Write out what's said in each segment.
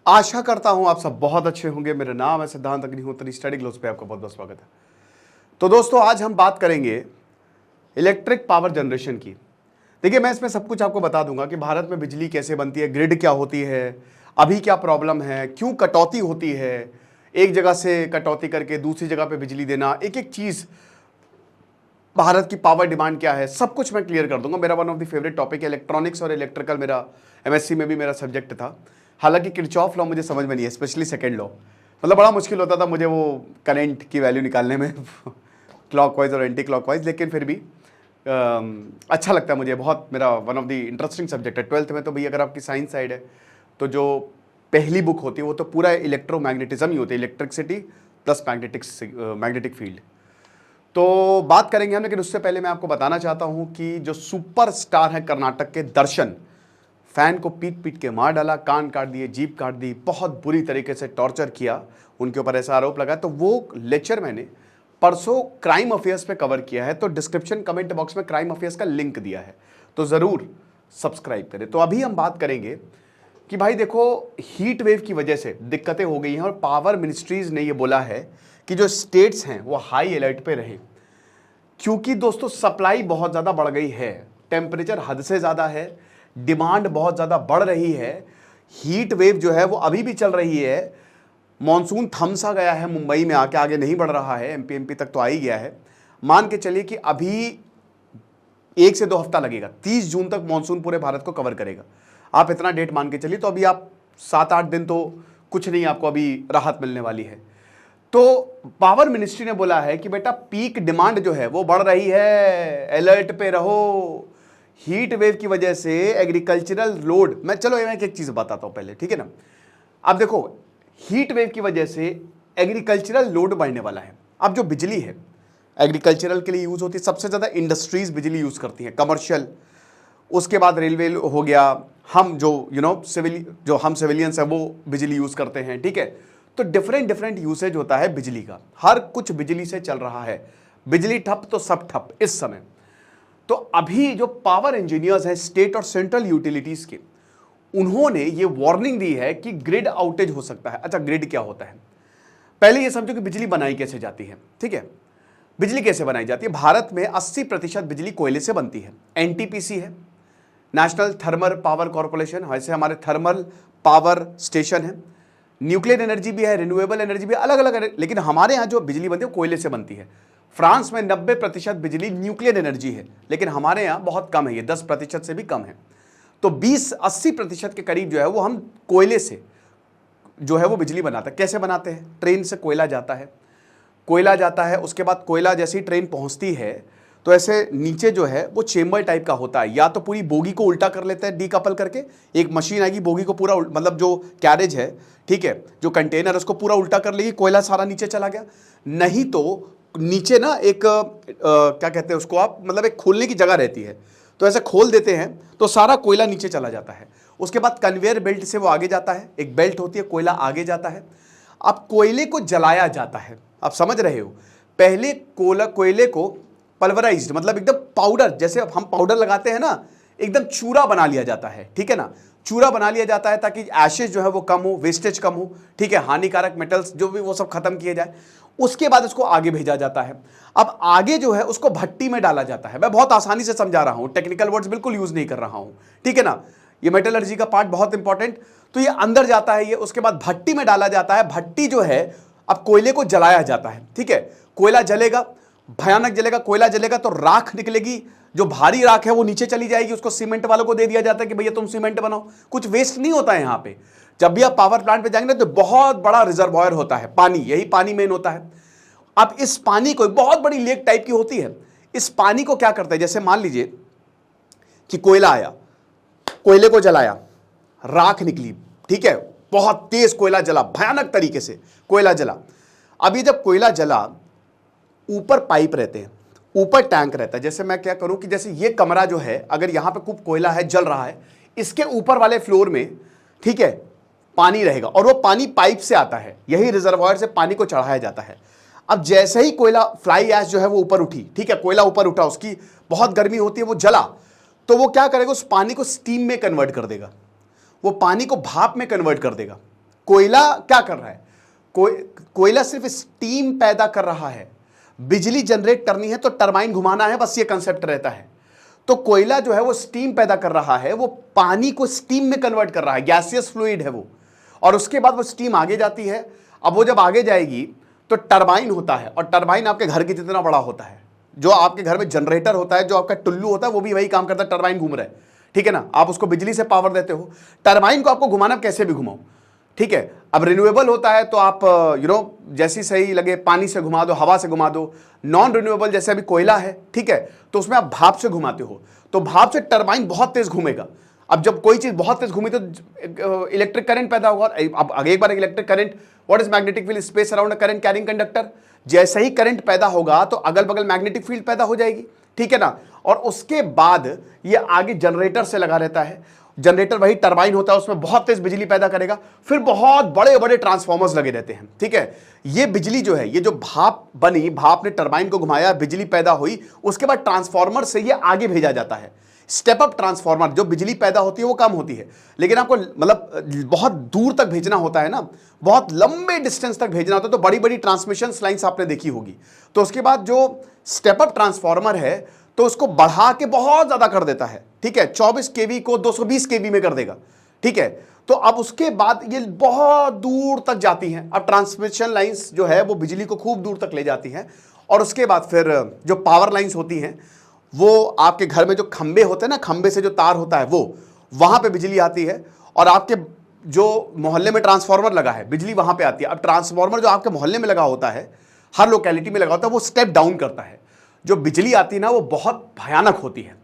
आशा करता हूं आप सब बहुत अच्छे होंगे। मेरा नाम है सिद्धांत अग्निहोत्री, स्टडी ग्लोस पे आपका बहुत बहुत स्वागत है। तो दोस्तों, आज हम बात करेंगे इलेक्ट्रिक पावर जनरेशन की। देखिए, मैं इसमें सब कुछ आपको बता दूंगा कि भारत में बिजली कैसे बनती है, ग्रिड क्या होती है, अभी क्या प्रॉब्लम है, क्यों कटौती होती है, एक जगह से कटौती करके दूसरी जगह पे बिजली देना, एक एक चीज, भारत की पावर डिमांड क्या है, सब कुछ मैं क्लियर कर दूंगा। मेरा one of the favourite topic है इलेक्ट्रॉनिक्स और इलेक्ट्रिकल। मेरा एमएससी में भी मेरा सब्जेक्ट था। हालांकि किरचॉफ लॉ मुझे समझ में नहीं है, स्पेशली सेकंड लॉ। मतलब बड़ा मुश्किल होता था मुझे वो करंट की वैल्यू निकालने में क्लॉकवाइज और एंटी क्लॉकवाइज, लेकिन फिर भी अच्छा लगता है मुझे बहुत। मेरा one of the interesting subject है। 12th में तो भाई अगर आपकी साइंस साइड है तो जो पहली बुक होती है वो तो पूरा इलेक्ट्रोमैग्नेटिज्म ही होती है, इलेक्ट्रिसिटी प्लस मैग्नेटिक फील्ड। तो बात करेंगे हम, लेकिन उससे पहले मैं आपको बताना चाहता हूं कि जो सुपर स्टार है कर्नाटक के दर्शन, फैन को पीट पीट के मार डाला, कान काट दिए, जीभ काट दी, बहुत बुरी तरीके से टॉर्चर किया, उनके ऊपर ऐसा आरोप लगा। तो वो लेक्चर मैंने परसों क्राइम अफेयर्स पे कवर किया है, तो डिस्क्रिप्शन कमेंट बॉक्स में क्राइम अफेयर्स का लिंक दिया है, तो ज़रूर सब्सक्राइब करें। तो अभी हम बात करेंगे कि भाई देखो, हीट वेव की वजह से दिक्कतें हो गई हैं और पावर मिनिस्ट्रीज ने ये बोला है कि जो स्टेट्स हैं वो हाई अलर्ट पे रहें, क्योंकि दोस्तों सप्लाई बहुत ज़्यादा बढ़ गई है, टेम्परेचर हद से ज़्यादा है, डिमांड बहुत ज़्यादा बढ़ रही है, हीट वेव जो है वो अभी भी चल रही है। मॉनसून थम सा गया है मुंबई में आके, आगे नहीं बढ़ रहा है, एमपी तक तो आ ही गया है। मान के चलिए कि अभी 1 से 2 हफ्ता लगेगा, 30 जून तक मॉनसून पूरे भारत को कवर करेगा। आप इतना डेट मान के चलिए, तो अभी आप 7-8 दिन तो कुछ नहीं, आपको अभी राहत मिलने वाली है। तो पावर मिनिस्ट्री ने बोला है कि बेटा पीक डिमांड जो है वो बढ़ रही है, अलर्ट पे रहो। हीट वेव की वजह से एग्रीकल्चरल लोड, मैं चलो मैं एक चीज बताता हूं पहले, ठीक है ना। अब देखो, हीट वेव की वजह से एग्रीकल्चरल लोड बढ़ने वाला है। अब जो बिजली है एग्रीकल्चरल के लिए यूज होती है, सबसे ज्यादा इंडस्ट्रीज बिजली यूज करती हैं, कमर्शियल, उसके बाद रेलवे हो गया, हम जो सिविलियंस है वो बिजली यूज करते हैं, ठीक है। तो डिफरेंट यूसेज होता है बिजली का, हर कुछ बिजली से चल रहा है। बिजली ठप तो सब ठप इस समय। तो अभी जो पावर इंजीनियर्स हैं स्टेट और सेंट्रल यूटिलिटीज के, उन्होंने ये वार्निंग दी है कि ग्रिड आउटेज हो सकता है। अच्छा, ग्रिड क्या होता है? पहले ये समझो कि बिजली बनाई कैसे जाती है, ठीक है। बिजली कैसे बनाई जाती है? भारत में 80% बिजली कोयले से बनती है। एनटीपीसी है, नेशनल थर्मल पावर कॉर्पोरेशन, ऐसे हमारे थर्मल पावर स्टेशन है, न्यूक्लियर एनर्जी भी है, रिन्यूएबल एनर्जी भी, अलग अलग। लेकिन हमारे यहाँ जो बिजली बनती है वो कोयले से बनती है। फ्रांस में 90% बिजली न्यूक्लियर एनर्जी है, लेकिन हमारे यहाँ बहुत कम है, ये 10% से भी कम है। तो 20-80% के करीब जो है वो हम कोयले से जो है वो बिजली बनाते हैं। कैसे बनाते हैं? ट्रेन से कोयला जाता है, उसके बाद कोयला जैसे ही ट्रेन पहुंचती है तो ऐसे नीचे जो है वो चेम्बर टाइप का होता है, या तो पूरी बोगी को उल्टा कर लेते हैं डीकपल करके, एक मशीन आएगी बोगी को पूरा मतलब जो कैरेज है, ठीक है, जो कंटेनर उसको पूरा उल्टा कर लेगी, कोयला सारा नीचे चला गया। नहीं तो नीचे ना एक क्या कहते हैं उसको आप, मतलब एक खोलने की जगह रहती है, तो ऐसे खोल देते हैं तो सारा कोयला नीचे चला जाता है। उसके बाद कन्वेयर बेल्ट से वो आगे जाता है, एक बेल्ट होती है, कोयला आगे जाता है। अब कोयले को जलाया जाता है, आप समझ रहे हो। पहले कोयले को पल्वराइज्ड, मतलब एकदम पाउडर, जैसे हम पाउडर लगाते हैं ना, एकदम चूरा बना लिया जाता है, ठीक है ना। चूरा बना लिया जाता है ताकि एशेज जो है वो कम हो, वेस्टेज कम हो, ठीक है, हानिकारक मेटल्स जो भी वो सब खत्म किए जाए। उसके बाद उसको आगे भेजा जाता है। अब आगे जो है उसको भट्टी में डाला जाता है। मैं बहुत आसानी से समझा रहा हूं, टेक्निकल वर्ड्स बिल्कुल यूज नहीं कर रहा हूं, ठीक है ना। ये मेटलर्जी का पार्ट बहुत इंपॉर्टेंट। तो ये अंदर जाता है, ये उसके बाद भट्टी में डाला जाता है। भट्टी जो है, अब कोयले को जलाया जाता है, ठीक है। कोयला जलेगा, भयानक जलेगा, कोयला जलेगा तो राख निकलेगी, जो भारी राख है वो नीचे चली जाएगी, उसको सीमेंट वालों को दे दिया जाता है कि भैया तुम सीमेंट बनाओ। कुछ वेस्ट नहीं होता है यहाँ पे। जब भी आप पावर प्लांट पे जाएंगे तो बहुत बड़ा रिजर्वायर होता है, पानी, यही पानी मेन होता है। अब इस पानी को, बहुत बड़ी लेक टाइप की होती है, इस पानी को क्या करता है, जैसे मान लीजिए कि कोयला आया, कोयले को जलाया, राख निकली, ठीक है, बहुत तेज कोयला जला, भयानक तरीके से कोयला जला। अब ये जब कोयला जला, ऊपर पाइप रहते हैं, ऊपर टैंक रहता है। जैसे मैं क्या करूं कि जैसे ये कमरा जो है, अगर यहां पे खूब कोयला है, जल रहा है, इसके ऊपर वाले फ्लोर में, ठीक है, पानी रहेगा और वो पानी पाइप से आता है, यही रिजर्वायर से पानी को चढ़ाया जाता है। अब जैसे ही कोयला, फ्लाई ऐश जो है वो ऊपर उठी, ठीक है, कोयला ऊपर उठा, उसकी बहुत गर्मी होती है, वो जला, तो वो क्या करेगा, उस पानी को स्टीम में कन्वर्ट कर देगा, वो पानी को भाप में कन्वर्ट कर देगा। कोयला क्या कर रहा है? कोयला सिर्फ स्टीम पैदा कर रहा है। बिजली जनरेट करनी है तो टरबाइन घुमाना है, बस ये कंसेप्ट रहता है। तो कोयला जो है वो स्टीम पैदा कर रहा है, वो पानी को स्टीम में कन्वर्ट कर रहा है, गैसियस फ्लूइड है वो, और उसके बाद वो स्टीम आगे जाती है। अब वो जब आगे जाएगी तो टरबाइन होता है, और टरबाइन आपके घर के जितना बड़ा होता है। जो आपके घर में जनरेटर होता है, जो आपका टुल्लू होता है, वो भी वही काम करता है, टरबाइन घूम रहा है, ठीक है ना। आप उसको बिजली से पावर देते हो, टरबाइन को आपको घुमाना कैसे भी घुमाओ, ठीक है। अब रिन्यूएबल होता है तो आप जैसी सही लगे पानी से घुमा दो, हवा से घुमा दो। नॉन रिन्यूएबल जैसे अभी कोयला है, ठीक है, तो उसमें आप भाप से घुमाते हो, तो भाप से टरबाइन बहुत तेज घूमेगा। अब जब कोई चीज बहुत तेज घूमी तो इलेक्ट्रिक करंट पैदा होगा। अब आगे एक बार electric current, what is magnetic field? Space around a current carrying conductor. जैसे ही करंट पैदा होगा तो अगल बगल मैग्नेटिक फील्ड पैदा हो जाएगी, ठीक है ना। और उसके बाद ये आगे जनरेटर से लगा रहता है, जनरेटर वही टरबाइन होता है, उसमें बहुत तेज बिजली पैदा करेगा। फिर बहुत बड़े बड़े ट्रांसफॉर्मर्स लगे रहते हैं, ठीक है। ये बिजली जो है, ये जो भाप बनी, भाप ने टरबाइन को घुमाया, बिजली पैदा हुई, उसके बाद ट्रांसफॉर्मर से ये आगे भेजा जाता है। स्टेप अप ट्रांसफॉर्मर, जो बिजली पैदा होती है वो कम होती है, लेकिन आपको मतलब बहुत दूर तक भेजना होता है ना, बहुत लंबे डिस्टेंस तक भेजना होता है, तो बड़ी बड़ी ट्रांसमिशन लाइन्स आपने देखी होगी। तो उसके बाद जो स्टेप अप ट्रांसफॉर्मर है तो उसको बढ़ा के बहुत ज्यादा कर देता है, ठीक है। 24 केवी को 220 केवी में कर देगा, ठीक है। तो अब उसके बाद ये बहुत दूर तक जाती हैं। अब ट्रांसमिशन लाइंस जो है वो बिजली को खूब दूर तक ले जाती हैं, और उसके बाद फिर जो पावर लाइंस होती हैं, वो आपके घर में जो खंबे होते हैं ना, खंबे से जो तार होता है वो, वहां पे बिजली आती है, और आपके जो मोहल्ले में ट्रांसफार्मर लगा है, बिजली वहां पे आती है। अब ट्रांसफार्मर जो आपके मोहल्ले में लगा होता है, हर लोकेलिटी में लगा होता है, वो स्टेप डाउन करता है। जो बिजली आती है ना वो बहुत भयानक होती है।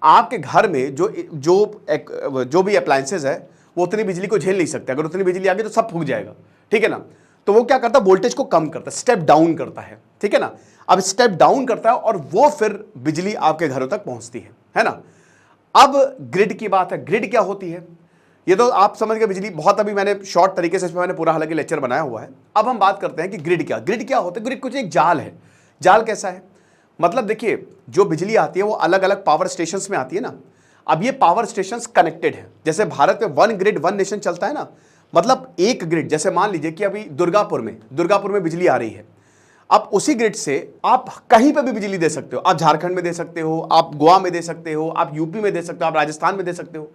आपके घर में जो भी अप्लायंसेज है वो उतनी बिजली को झेल नहीं सकते। अगर उतनी बिजली आ गई तो सब फूक जाएगा, ठीक है ना। तो वो क्या करता है, वोल्टेज को कम करता है, स्टेप डाउन करता है, ठीक है ना। अब स्टेप डाउन करता है और वो फिर बिजली आपके घरों तक पहुंचती है ना। अब ग्रिड की बात है। ग्रिड क्या होती है ये तो आप समझ गए, बिजली बहुत, अभी मैंने शॉर्ट तरीके से इसमें मैंने पूरा हालांकि लेक्चर बनाया हुआ है। अब हम बात करते हैं कि ग्रिड क्या होता है। ग्रिड कुछ एक जाल है। जाल कैसा है, मतलब देखिए, जो बिजली आती है वो अलग अलग पावर स्टेशंस में आती है ना। अब ये पावर स्टेशंस कनेक्टेड है, जैसे भारत में वन ग्रिड वन नेशन चलता है ना, मतलब एक ग्रिड। जैसे मान लीजिए कि अभी दुर्गापुर में बिजली आ रही है, आप उसी ग्रिड से आप कहीं पर भी बिजली दे सकते हो। आप झारखंड में दे सकते हो, आप गोवा में दे सकते हो, आप यूपी में दे सकते हो, आप राजस्थान में दे सकते हो।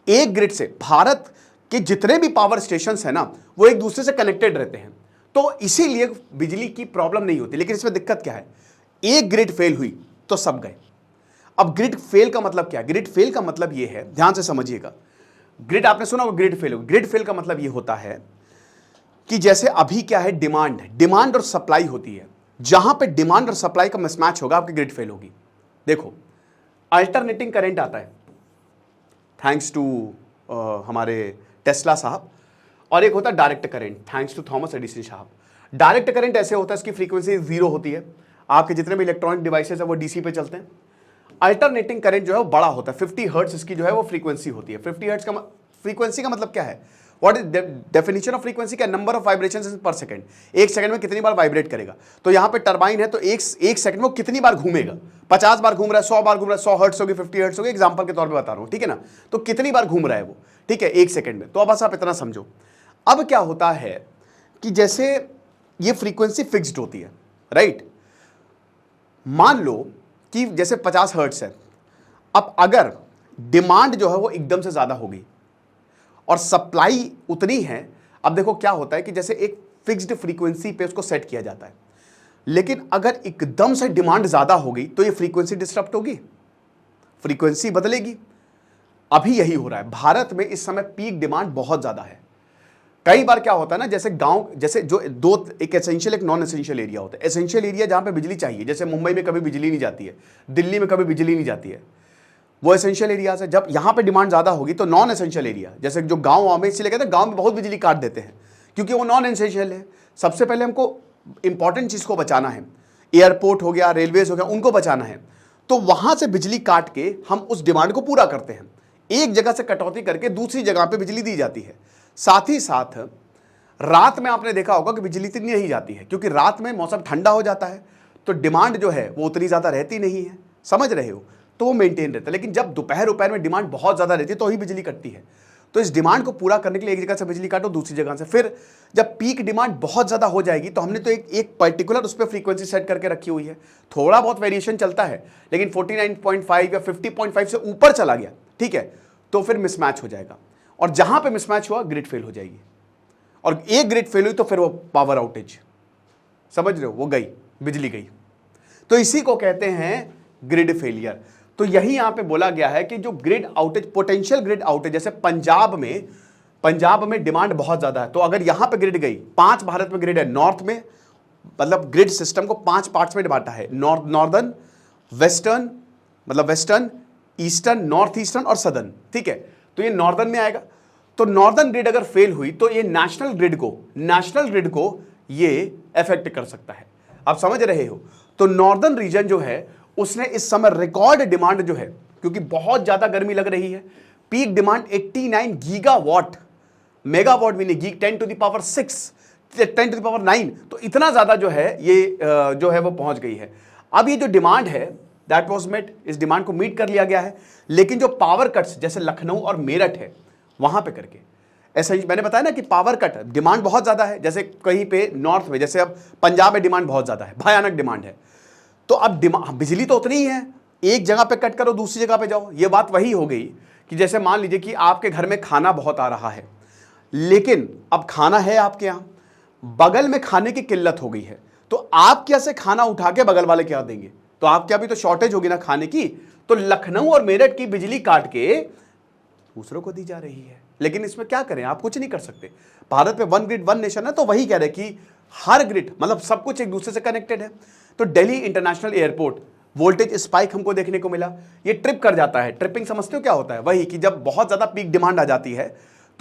एक ग्रिड से भारत के जितने भी पावर स्टेशंस है ना, वो एक दूसरे से कनेक्टेड रहते हैं, तो इसीलिए बिजली की प्रॉब्लम नहीं होती। लेकिन इसमें दिक्कत क्या है, एक ग्रिड फेल हुई तो सब गए। अब ग्रिड फेल का मतलब क्या है? ग्रिड फेल का मतलब यह है, ध्यान से समझिएगा। ग्रिड, आपने सुना होगा ग्रिड फेल हो। ग्रिड फेल का मतलब यह होता है कि जैसे अभी क्या है, डिमांड और सप्लाई होती है। जहां पे डिमांड और सप्लाई का मिसमैच होगा, आपकी ग्रिड फेल होगी। देखो, अल्टरनेटिंग करंट आता है, थैंक्स टू हमारे टेस्ला साहब, और एक होता है direct current, thanks to Thomas Edison साहब। डायरेक्ट करंट ऐसे होता है, इसकी फ्रीक्वेंसी 0 होती है, आपके जितने भी इलेक्ट्रॉनिक डिवाइसेस है वो डीसी पे चलते हैं। अल्टरनेटिंग करंट जो है वो बड़ा होता है, 50 हर्ट्ज इसकी जो है वो फ्रीक्वेंसी होती है। 50 हर्ट्ज का फ्रीक्वेंसी का मतलब क्या है, what is definition of frequency? का नंबर ऑफ वाइब्रेशंस पर सेकंड, एक सेकंड में कितनी बार वाइब्रेट करेगा। तो यहां पे टरबाइन है तो एक सेकंड में वो कितनी बार घूमेगा, 50 बार घूम रहा है, 100 बार घूम रहा है, 100 हर्ट्ज होगी, 50 हर्ट्ज होगी, एग्जांपल के तौर पे बता रहा हूं, ठीक है ना। तो कितनी बार घूम रहा है वो, ठीक है, एक सेकंड में। तो अब बस आप इतना समझो। अब क्या होता है कि जैसे ये फ्रीक्वेंसी फिक्स्ड होती है, राइट। मान लो कि जैसे 50 हर्ट्ज है, अब अगर डिमांड जो है वो एकदम से ज्यादा होगी और सप्लाई उतनी है, अब देखो क्या होता है कि जैसे एक फिक्स्ड फ्रीक्वेंसी पे उसको सेट किया जाता है, लेकिन अगर एकदम से डिमांड ज्यादा होगी तो ये फ्रीक्वेंसी डिस्टर्ब होगी, फ्रीक्वेंसी बदलेगी। अभी यही हो रहा है भारत में इस समय, पीक डिमांड बहुत ज्यादा है। कई बार क्या होता है ना, जैसे गांव, जैसे जो दो, एक एसेंशियल एक नॉन एसेंशियल एरिया होता है। एसेंशियल एरिया जहां पे बिजली चाहिए, जैसे मुंबई में कभी बिजली नहीं जाती है, दिल्ली में कभी बिजली नहीं जाती है, वो एसेंशियल एरिया है। जब यहां पे डिमांड ज्यादा होगी तो नॉन एसेंशियल एरिया, जैसे जो गांव में, इसलिए कहते हैं गांव में बहुत बिजली काट देते हैं, क्योंकि वो नॉन एसेंशियल है। सबसे पहले हमको इंपॉर्टेंट चीज को बचाना है, एयरपोर्ट हो गया, रेलवेज हो गया, उनको बचाना है। तो वहां से बिजली काट के हम उस डिमांड को पूरा करते हैं। एक जगह से कटौती करके दूसरी जगह पे बिजली दी जाती है। साथ ही साथ रात में आपने देखा होगा कि बिजली इतनी नहीं जाती है, क्योंकि रात में मौसम ठंडा हो जाता है, तो डिमांड जो है वो उतनी ज्यादा रहती नहीं है, समझ रहे हो, तो वो मेंटेन रहता है। लेकिन जब दोपहर में डिमांड बहुत ज्यादा रहती है तो ही बिजली कटती है। तो इस डिमांड को पूरा करने के लिए एक जगह से बिजली काटो, दूसरी जगह से। फिर जब पीक डिमांड बहुत ज़्यादा हो जाएगी तो हमने तो एक पर्टिकुलर उस पर फ्रीक्वेंसी सेट करके रखी हुई है, थोड़ा बहुत वेरिएशन चलता है, लेकिन 49.5 या 50.5 से ऊपर चला गया, ठीक है, तो फिर मिसमैच हो जाएगा, और जहां पे मिसमैच हुआ ग्रिड फेल हो जाएगी, और एक ग्रिड फेल हुई तो फिर वो पावर आउटेज, समझ रहे हो, वो गई, बिजली गई। तो इसी को कहते हैं ग्रिड फेलियर। तो यही यहां पे बोला गया है कि जो grid outage, potential grid outage, जैसे पंजाब में डिमांड बहुत ज्यादा है, तो अगर यहां पे ग्रिड गई, 5 भारत में ग्रिड है, नॉर्थ में, मतलब ग्रिड सिस्टम को 5 पार्ट्स में बांटा है, नॉर्दर्न, वेस्टर्न, मतलब वेस्टर्न, ईस्टर्न, नॉर्थ ईस्टर्न और सदर्न, ठीक है, तो ये नॉर्दर्न में आएगा। तो नॉर्दर्न ग्रिड अगर फेल हुई तो ये नेशनल ग्रिड को ये अफेक्ट कर सकता है। आप समझ रहे हो। तो नॉर्दर्न रीजन जो है उसने इस समय रिकॉर्ड डिमांड जो है, क्योंकि बहुत ज्यादा गर्मी लग रही है, पीक डिमांड 89 गीगावाट, मेगावाट भी नहीं, 10 to the power 6, 10 to the power 9, तो इतना ज्यादा जो है ये जो है वो पहुंच गई है। अब ये जो डिमांड है दैट वाज मेट, इस डिमांड को मीट कर लिया गया है, लेकिन जो पावर कट्स जैसे लखनऊ और मेरठ है वहां पे करके, ऐसा ही मैंने बताया ना कि पावर कट, डिमांड बहुत ज्यादा है, जैसे कहीं पे नॉर्थ में, जैसे अब पंजाब में डिमांड बहुत ज्यादा है, भयानक डिमांड है, तो अब बिजली तो उतनी ही है, एक जगह पे कट करो दूसरी जगह पे जाओ। ये बात वही हो गई कि जैसे मान लीजिए कि आपके घर में खाना बहुत आ रहा है, लेकिन अब खाना है आपके यहां, बगल में खाने की किल्लत हो गई है, तो आप कैसे खाना उठा के बगल वाले क्या देंगे, तो आपके अभी तो शॉर्टेज होगी ना खाने की, तो लखनऊ और मेरठ की बिजली काट के दूसरों को दी जा रही है। लेकिन इसमें क्या करें, आप कुछ नहीं कर सकते। भारत में वन ग्रिड वन नेशन है, तो वही कह रहे कि हर ग्रिड, मतलब सब कुछ एक दूसरे से कनेक्टेड है। तो Delhi international airport voltage spike हमको देखने को मिला, ये ट्रिप कर जाता है। ट्रिपिंग समझते हो क्या होता है, वही कि जब बहुत ज्यादा पीक डिमांड आ जाती है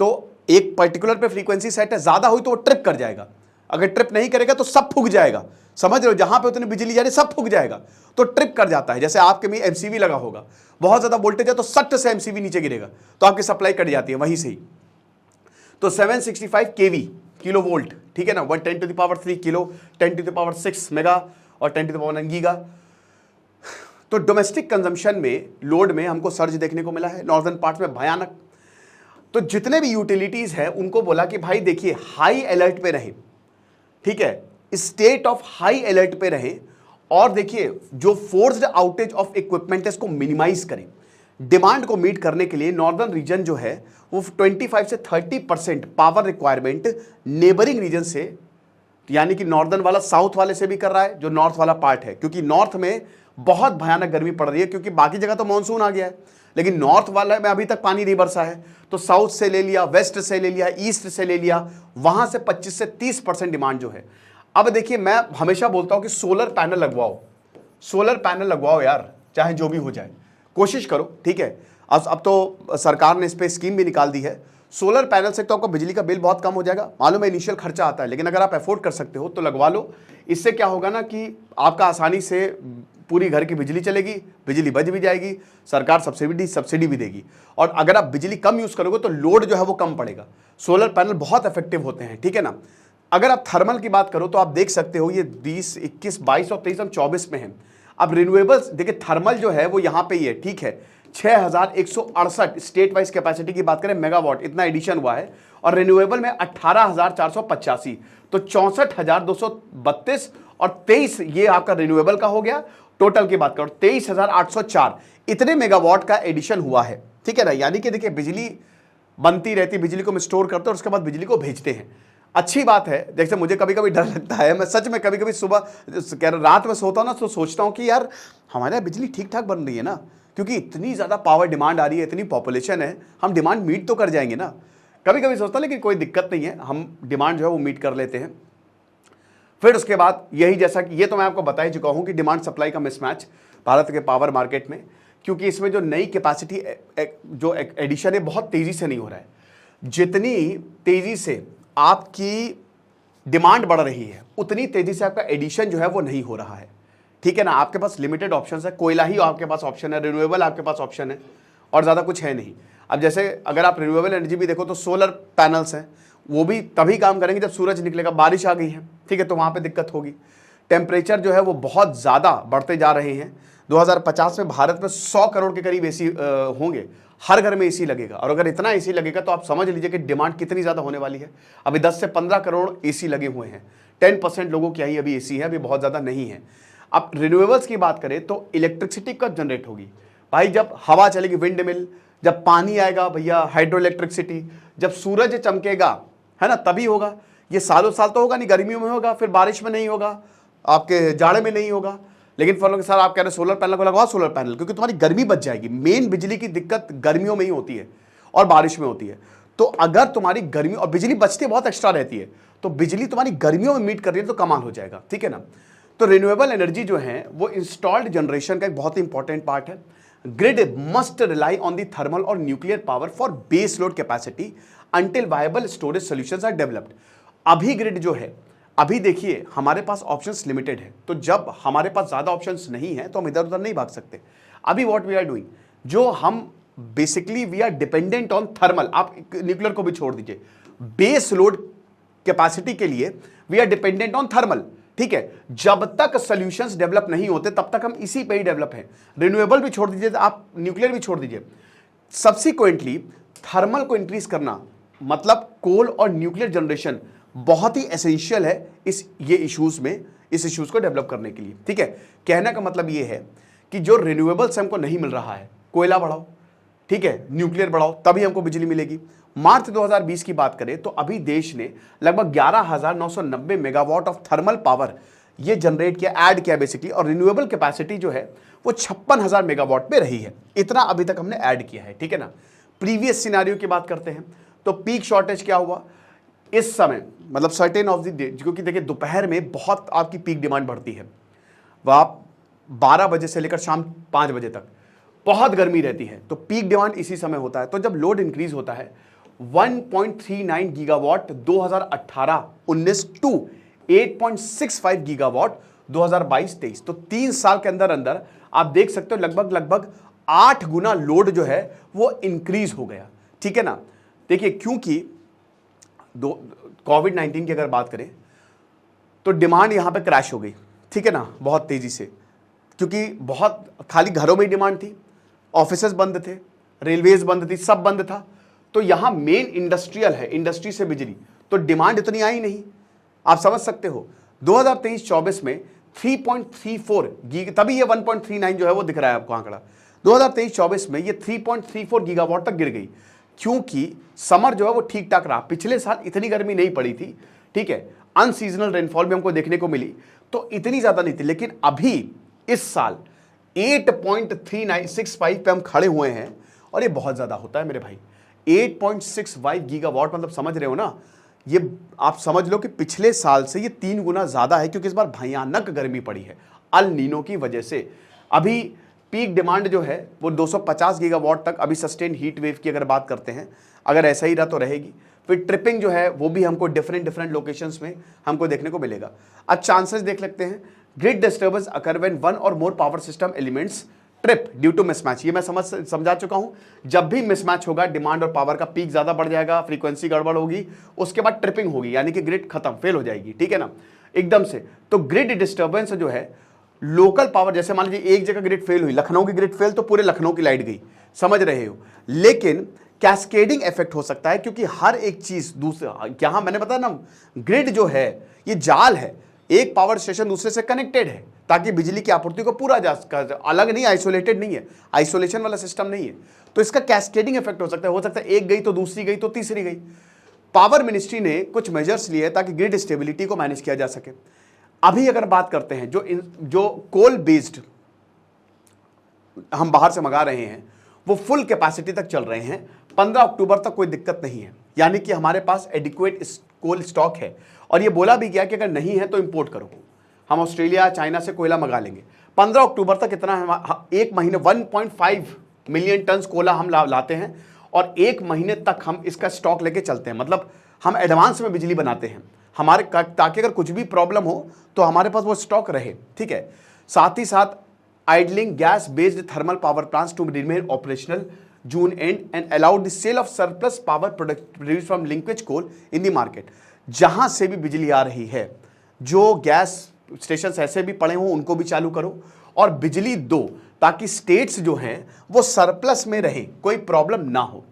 तो एक पर्टिकुलर पे फ्रीक्वेंसी सेट है, ज्यादा हुई तो वो ट्रिप कर जाएगा, अगर ट्रिप नहीं करेगा तो सब फूक जाएगा, समझ रहे हो, जहां पे उतनी बिजली जा रही सब फूक जाएगा, तो ट्रिप कर जाता है। जैसे आपके में एमसीवी लगा होगा, बहुत ज्यादा वोल्टेज है तो सट से एमसीवी नीचे गिरेगा, तो आपकी सप्लाई कट जाती है वहीं से ही। तो 765 केवी, किलो वोल्ट, ठीक है ना, 10 टू द पावर 3 किलो, 10 टू द पावर 6 मेगा और 10 टू द पावर 9 गीगा। तो डोमेस्टिक कंजम्पशन में, लोड में हमको सर्ज देखने को मिला है नॉर्दर्न पार्ट में, भयानक। तो जितने भी यूटिलिटीज हैं उनको बोला कि भाई देखिए हाई अलर्ट पे रहे, ठीक है, स्टेट ऑफ हाई अलर्ट पे रहे, और देखिए जो फोर्स्ड आउटेज ऑफ इक्विपमेंट है इसको मिनिमाइज करें। डिमांड को मीट करने के लिए नॉर्दर्न रीजन जो है वो 25 से 30% पावर रिक्वायरमेंट नेबरिंग रीजन से, यानी कि नॉर्दर्न वाला साउथ वाले से भी कर रहा है, जो नॉर्थ वाला पार्ट है, क्योंकि नॉर्थ में बहुत भयानक गर्मी पड़ रही है, क्योंकि बाकी जगह तो मानसून आ गया है, लेकिन नॉर्थ वाला में अभी तक पानी नहीं बरसा है, तो साउथ से ले लिया, वेस्ट से ले लिया, ईस्ट से ले लिया, वहां से 25 से 30% डिमांड जो है। अब देखिए मैं हमेशा बोलता हूं कि सोलर पैनल लगवाओ, सोलर पैनल लगवाओ यार, चाहे जो भी हो जाए, कोशिश करो, ठीक है। अब तो सरकार ने इस पर स्कीम भी निकाल दी है, सोलर पैनल से तो आपका बिजली का बिल बहुत कम हो जाएगा। मालूम है इनिशियल खर्चा आता है, लेकिन अगर आप अफोर्ड कर सकते हो तो लगवा लो। इससे क्या होगा ना कि आपका आसानी से पूरी घर की बिजली चलेगी, बिजली बच भी जाएगी, सरकार सब्सिडी भी देगी, और अगर आप बिजली कम यूज करोगे तो लोड जो है वो कम पड़ेगा। सोलर पैनल बहुत इफेक्टिव होते हैं, ठीक है ना। अगर आप थर्मल की बात करो तो आप देख सकते हो ये 20, 21, 22 और 23 हम 24 में हैं। अब रिन्यूएबल्स देखिए, थर्मल जो है वो यहाँ पे ही है, ठीक है, 6168 स्टेट वाइज कैपेसिटी की बात करें मेगावाट, इतना एडिशन हुआ है, और रिन्यूएबल में 18485, तो 64232 और 23 ये आपका रिन्यूएबल का हो गया। टोटल की बात करो 23804, इतने मेगावाट का एडिशन हुआ है, ठीक है ना। यानी कि देखिए बिजली बनती रहती, बिजली को हम स्टोर करते हैं और उसके बाद बिजली को भेजते हैं। अच्छी बात है। जैसे मुझे कभी कभी डर लगता है, मैं सच में कभी कभी सुबह रात में सोता हूँ ना तो सोचता हूँ कि यार हमारे यहाँ बिजली ठीक ठाक बन रही है ना, क्योंकि इतनी ज़्यादा पावर डिमांड आ रही है, इतनी पॉपुलेशन है, हम डिमांड मीट तो कर जाएंगे ना। कभी कभी सोचता हूँ, लेकिन कोई दिक्कत नहीं है, हम डिमांड जो है वो मीट कर लेते हैं। फिर उसके बाद यही, जैसा कि ये तो मैं आपको बता ही चुका हूँ कि डिमांड सप्लाई का मिसमैच भारत के पावर मार्केट में, क्योंकि इसमें जो नई कैपेसिटी जो एडिशन है बहुत तेज़ी से नहीं हो रहा है। जितनी तेज़ी से आपकी डिमांड बढ़ रही है उतनी तेज़ी से आपका एडिशन जो है वो नहीं हो रहा है, ठीक है ना। आपके पास लिमिटेड ऑप्शन है, कोयला ही आपके पास ऑप्शन है, रिन्यूएबल आपके पास ऑप्शन है, और ज़्यादा कुछ है नहीं। अब जैसे अगर आप रिन्यूएबल एनर्जी भी देखो तो सोलर पैनल्स हैं, वो भी तभी काम करेंगे जब सूरज निकलेगा, बारिश आ गई है, ठीक है, तो वहाँ पे दिक्कत होगी। टेम्परेचर जो है वो बहुत ज़्यादा बढ़ते जा रहे हैं। 2050 में भारत में 100 करोड़ के करीब एसी होंगे। हर घर में एसी लगेगा, और अगर इतना एसी लगेगा तो आप समझ लीजिए कि डिमांड कितनी ज़्यादा होने वाली है। अभी 10 से 15 करोड़ एसी लगे हुए हैं, 10% लोगों के यहाँ अभी एसी है, अभी बहुत ज़्यादा नहीं है। अब रिन्यूएबल्स की बात करें तो इलेक्ट्रिसिटी कब जनरेट होगी भाई? जब हवा चलेगी, विंड मिल, जब पानी आएगा भैया हाइड्रो इलेक्ट्रिसिटी, जब सूरज चमकेगा, है ना, तभी होगा। ये सालों साल तो होगा नहीं, गर्मियों में होगा, फिर बारिश में नहीं होगा, आपके जाड़े में नहीं होगा। लेकिन फॉलो के साथ आप कह रहे सोलर पैनल को लगवाओ, सोलर पैनल, क्योंकि तुम्हारी गर्मी बच जाएगी। मेन बिजली की दिक्कत गर्मियों में ही होती है और बारिश में होती है। तो अगर तुम्हारी गर्मी और बिजली बचती बहुत एक्स्ट्रा रहती है, तो बिजली तुम्हारी गर्मियों में मीट कर रही है तो कमाल हो जाएगा, ठीक है ना। तो रिन्यूएबल एनर्जी जो है वो इंस्टॉल्ड जनरेशन का एक बहुत ही इंपॉर्टेंट पार्ट है। Grid must rely on the thermal और nuclear power for base load capacity until viable storage solutions are developed. अभी ग्रिड जो है, अभी देखिए हमारे पास ऑप्शंस लिमिटेड है, तो जब हमारे पास ज़्यादा ऑप्शंस नहीं है तो हम इधर उधर नहीं भाग सकते। अभी व्हाट वी आर डूइंग, जो हम basically we are dependent on thermal, आप न्यूक्लियर को भी छोड़ दीजिए, बेस लोड कैपेसिटी के लिए we are dependent on thermal, ठीक है। जब तक सॉल्यूशंस डेवलप नहीं होते तब तक हम इसी पे ही डेवलप हैं। रिन्यूएबल भी छोड़ दीजिए, आप न्यूक्लियर भी छोड़ दीजिए, सब्सिक्वेंटली थर्मल को इंक्रीज करना, मतलब कोल और न्यूक्लियर जनरेशन बहुत ही एसेंशियल है ये इश्यूज में, इस इश्यूज को डेवलप करने के लिए, ठीक है। कहने का मतलब ये है कि जो रिन्यूएबल्स हमको नहीं मिल रहा है, कोयला बढ़ाओ, ठीक है, न्यूक्लियर बढ़ाओ, तभी हमको बिजली मिलेगी। मार्च 2020 की बात करें तो अभी देश ने लगभग 11,990 मेगावाट ऑफ थर्मल पावर ये जनरेट किया, ऐड किया बेसिकली, और रिन्यूएबल कैपेसिटी जो है वो 56,000 मेगावाट पे रही है। इतना अभी तक हमने ऐड किया है, ठीक है ना। प्रीवियस सिनारियो की बात करते हैं तो पीक शॉर्टेज क्या हुआ इस समय, मतलब सर्टेन ऑफ द डे, क्योंकि देखिए दोपहर में बहुत आपकी पीक डिमांड बढ़ती है, वह आप 12 बजे से लेकर शाम 5 बजे तक बहुत गर्मी रहती है, तो पीक डिमांड इसी समय होता है। तो जब लोड इंक्रीज होता है 1.39 गीगावाट 2018-19 टू 8.65 गीगावाट 2022-23, तो 3 साल के अंदर अंदर आप देख सकते हो लगभग 8 गुना लोड जो है वो इंक्रीज हो गया, ठीक है ना। देखिए क्योंकि कोविड-19 की अगर बात करें तो डिमांड यहां पे क्रैश हो गई, ठीक है ना, बहुत तेजी से, क्योंकि बहुत खाली घरों में ही डिमांड थी, ऑफिसेज बंद थे, रेलवेज बंद थी, सब बंद था। तो यहां मेन इंडस्ट्रियल है, इंडस्ट्री से बिजली, तो डिमांड इतनी आई नहीं, आप समझ सकते हो। 2023-24 में 3.34 गीगा, तभी ये 1.39 जो है वो दिख रहा है आपको आंकड़ा। 2023-24 में ये 3.34 गीगावाट तक गिर गई, क्योंकि समर जो है वो ठीक ठाक रहा। पिछले साल इतनी गर्मी नहीं पड़ी थी, ठीक है, अनसीजनल रेनफॉल भी हमको देखने को मिली, तो इतनी ज्यादा नहीं थी। लेकिन अभी इस साल 8.3965 पे हम खड़े हुए हैं, और ये बहुत ज्यादा होता है मेरे भाई। 8.65 गीगावाट, मतलब समझ रहे हो ना, ये आप समझ लो कि पिछले साल से ये 3 गुना ज्यादा है, क्योंकि इस बार भयानक गर्मी पड़ी है अल नीनो की वजह से। अभी पीक डिमांड जो है वो 250 गीगावाट तक अभी सस्टेन हीट वेव की अगर बात करते हैं, अगर ऐसा ही रहा तो रहेगी। फिर ट्रिपिंग जो है वो भी हमको डिफरेंट लोकेशंस में हमको देखने को मिलेगा। अब चांसेस देख लेते हैं। Grid disturbance occur when one or more power system elements trip due to mismatch. ये मैं समझा चुका हूं। जब भी मिसमैच होगा, डिमांड और पावर का पीक ज्यादा बढ़ जाएगा, फ्रीक्वेंसी गड़बड़ होगी, उसके बाद ट्रिपिंग होगी, यानी कि ग्रिड खत्म, फेल हो जाएगी, ठीक है ना, एकदम से। तो ग्रिड डिस्टर्बेंस जो है, लोकल पावर, जैसे मान लीजिए एक जगह ग्रिड फेल हुई, लखनऊ की ग्रिड फेल, तो पूरे लखनऊ की लाइट गई, समझ रहे हो। लेकिन कैस्केडिंग इफेक्ट हो सकता है, क्योंकि हर एक चीज दूसरे, यहां मैंने बताया ना, ग्रिड जो है ये जाल है, एक पावर स्टेशन दूसरे से कनेक्टेड है, ताकि बिजली की आपूर्ति को पूरा जा, अलग नहीं, आइसोलेटेड नहीं है, आइसोलेशन वाला सिस्टम नहीं है। तो इसका कैस्केडिंग इफेक्ट हो सकता है एक गई तो दूसरी गई तो तीसरी गई। पावर मिनिस्ट्री ने कुछ मेजर्स लिए ताकि ग्रिड स्टेबिलिटी को मैनेज किया जा सके। अभी अगर बात करते हैं जो कोल बेस्ड हम बाहर से मंगा रहे हैं, वो फुल कैपेसिटी तक चल रहे हैं, 15 अक्टूबर तक कोई दिक्कत नहीं है, यानी कि हमारे पास एडिक्वेट कोल स्टॉक है। और ये बोला भी गया कि अगर नहीं है तो इंपोर्ट करो, हम ऑस्ट्रेलिया चाइना से कोयला मंगा लेंगे। 15 अक्टूबर तक इतना, एक महीने 1.5 मिलियन टन कोयला हम लाते हैं, और एक महीने तक हम इसका स्टॉक लेके चलते हैं, मतलब हम एडवांस में बिजली बनाते हैं हमारे, ताकि अगर कुछ भी प्रॉब्लम हो तो हमारे पास वो स्टॉक रहे, ठीक है। साथ ही साथ idling gas based thermal power plants to remain operational June end and allowed the sale of surplus power produced from linkage coal in the market. जहां से भी बिजली आ रही है, जो गैस स्टेशन ऐसे भी पड़े हों उनको भी चालू करो, और बिजली दो। ताकि स्टेट्स जो हैं वो सरप्लस में रहें, कोई प्रॉब्लम ना हो।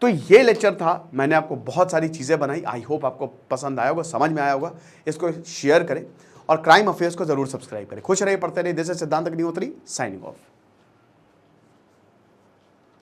तो ये लेक्चर था, मैंने आपको बहुत सारी चीज़ें बनाई। आई होप आपको पसंद आया होगा, समझ में आया होगा। इसको शेयर करें और क्राइम अफेयर्स को जरूर सब्सक्राइब करें। खुश रहिए, पढ़ते रहिए। दिस इज सिद्धांत अग्निहोत्री साइनिंग ऑफ।